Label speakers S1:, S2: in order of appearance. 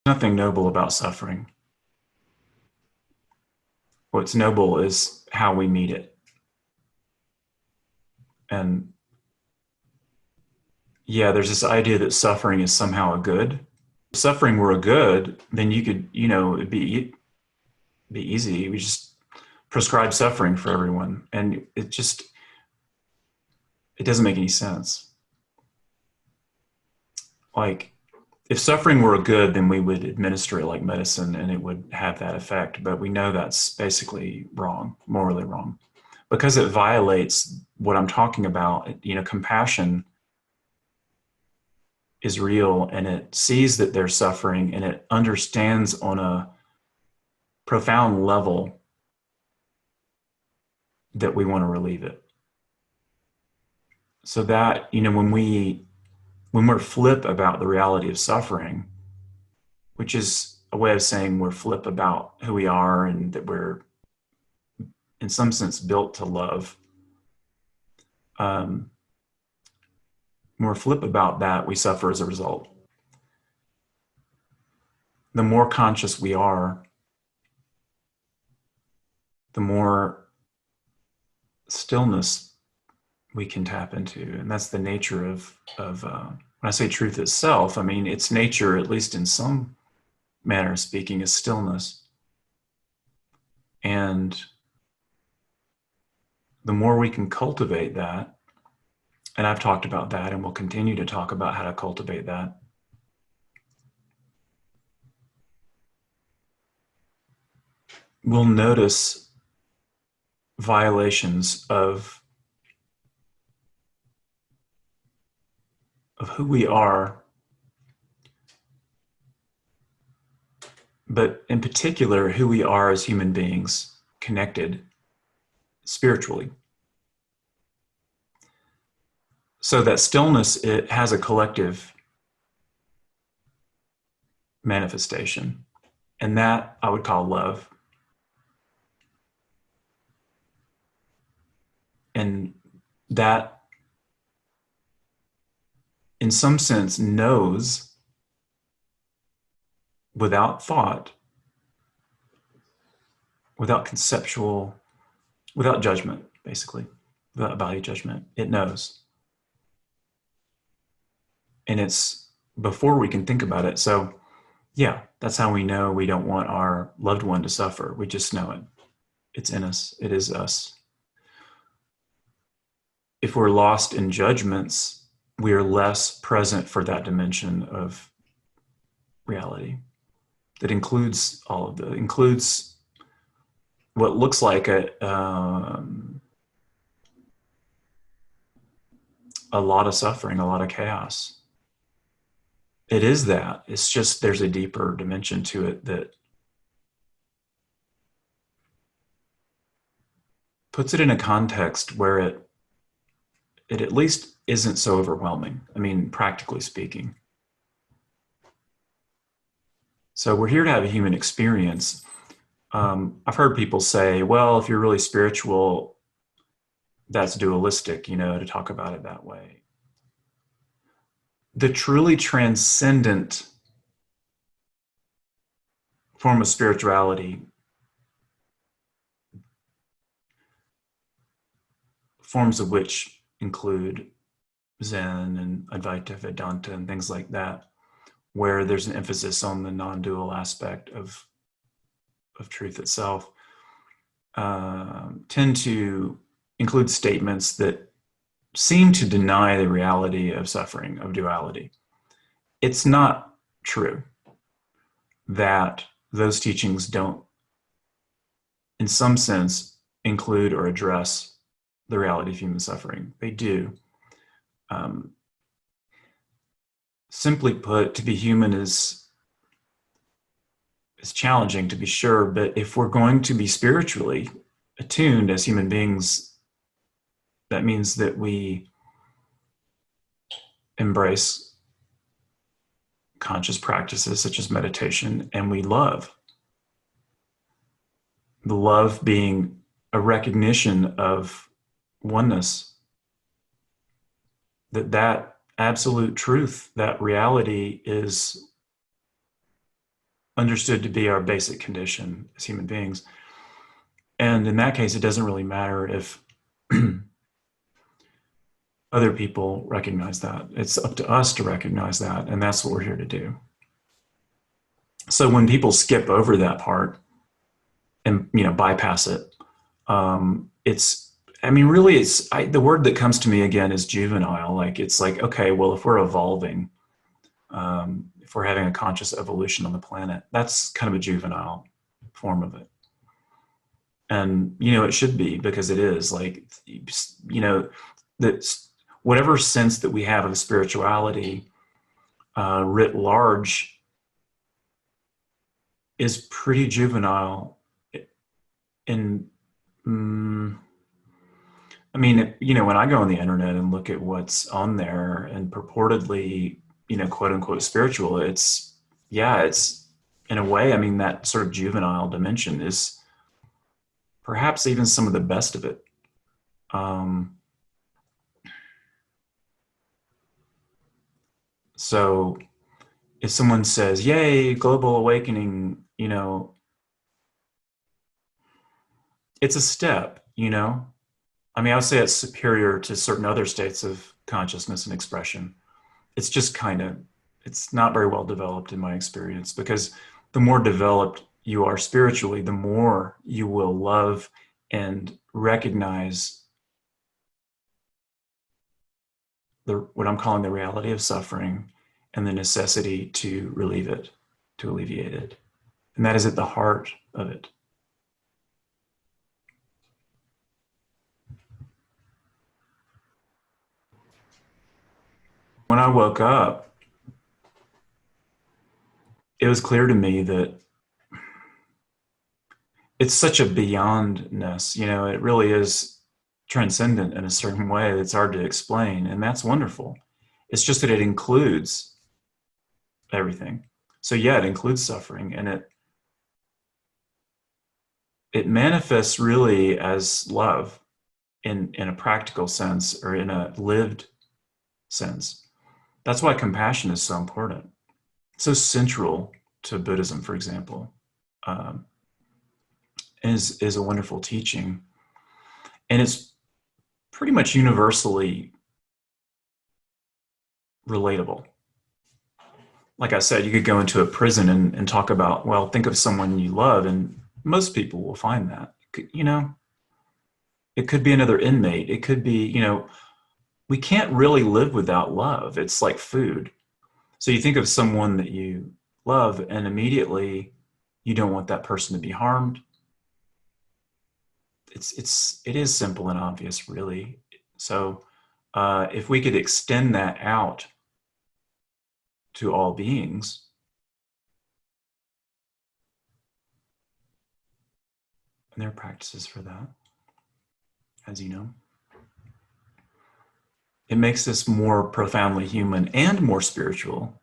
S1: Nothing noble about suffering. What's noble is how we meet it. And yeah, there's this idea that suffering is somehow a good. If suffering were a good, then you could, it'd be easy. We just prescribe suffering for everyone. And it doesn't make any sense. Like, if suffering were a good, then we would administer it like medicine and it would have that effect. But we know that's basically wrong, morally wrong, because it violates what I'm talking about. Compassion is real, and it sees that they're suffering, and it understands on a profound level that we want to relieve it. So that, when we're flip about the reality of suffering, which is a way of saying we're flip about who we are and that we're, in some sense, built to love. When we're flip about that, we suffer as a result. The more conscious we are, the more stillness we can tap into. And that's the nature of when I say truth itself, I mean, its nature, at least in some manner of speaking, is stillness. And the more we can cultivate that, and I've talked about that and will continue to talk about how to cultivate that, we'll notice violations of who we are, but in particular, who we are as human beings, connected spiritually. So that stillness, it has a collective manifestation, and that I would call love. And that, in some sense, knows without thought, without conceptual, without judgment, basically, without value judgment. It knows. And it's before we can think about it. So yeah, that's how we know we don't want our loved one to suffer. We just know it. It's in us. It is us. If we're lost in judgments, we are less present for that dimension of reality that includes all of includes what looks like a lot of suffering, a lot of chaos. It is that. It's just there's a deeper dimension to it that puts it in a context where it at least isn't so overwhelming. I mean, practically speaking. So we're here to have a human experience. I've heard people say, well, if you're really spiritual, that's dualistic, to talk about it that way. The truly transcendent form of spirituality, forms of which include Zen and Advaita Vedanta and things like that, where there's an emphasis on the non-dual aspect of truth itself, tend to include statements that seem to deny the reality of suffering, of duality. It's not true that those teachings don't, in some sense, include or address the reality of human suffering. They do. Simply put, to be human is challenging, to be sure, but if we're going to be spiritually attuned as human beings, that means that we embrace conscious practices such as meditation, and we love. The love being a recognition of oneness, that absolute truth, that reality is understood to be our basic condition as human beings. And in that case, it doesn't really matter if other people recognize that. It's up to us to recognize that, and that's what we're here to do. So when people skip over that part and bypass it, I mean, really, the word that comes to me again is juvenile. Like, it's like, okay, well, if we're evolving, if we're having a conscious evolution on the planet, that's kind of a juvenile form of it. And, it should be, because it is. Like, that whatever sense that we have of spirituality writ large is pretty juvenile. And I mean, when I go on the internet and look at what's on there and purportedly, quote unquote spiritual, it's in a way, I mean, that sort of juvenile dimension is perhaps even some of the best of it. So if someone says, yay, global awakening, it's a step, I mean, I would say it's superior to certain other states of consciousness and expression. It's just it's not very well developed in my experience, because the more developed you are spiritually, the more you will love and recognize what I'm calling the reality of suffering and the necessity to relieve it, to alleviate it. And that is at the heart of it. When I woke up, it was clear to me that it's such a beyondness, it really is transcendent in a certain way that's hard to explain, and that's wonderful. It's just that it includes everything. So yeah, it includes suffering, and it manifests really as love in a practical sense, or in a lived sense. That's why compassion is so important, so central to Buddhism, for example. Is a wonderful teaching, and it's pretty much universally relatable. Like I said, you could go into a prison and talk about, well, think of someone you love, and most people will find that. It could be another inmate. It could be, we can't really live without love. It's like food. So you think of someone that you love, and immediately you don't want that person to be harmed. It is simple and obvious, really. So if we could extend that out to all beings, and there are practices for that, as you know, it makes us more profoundly human and more spiritual.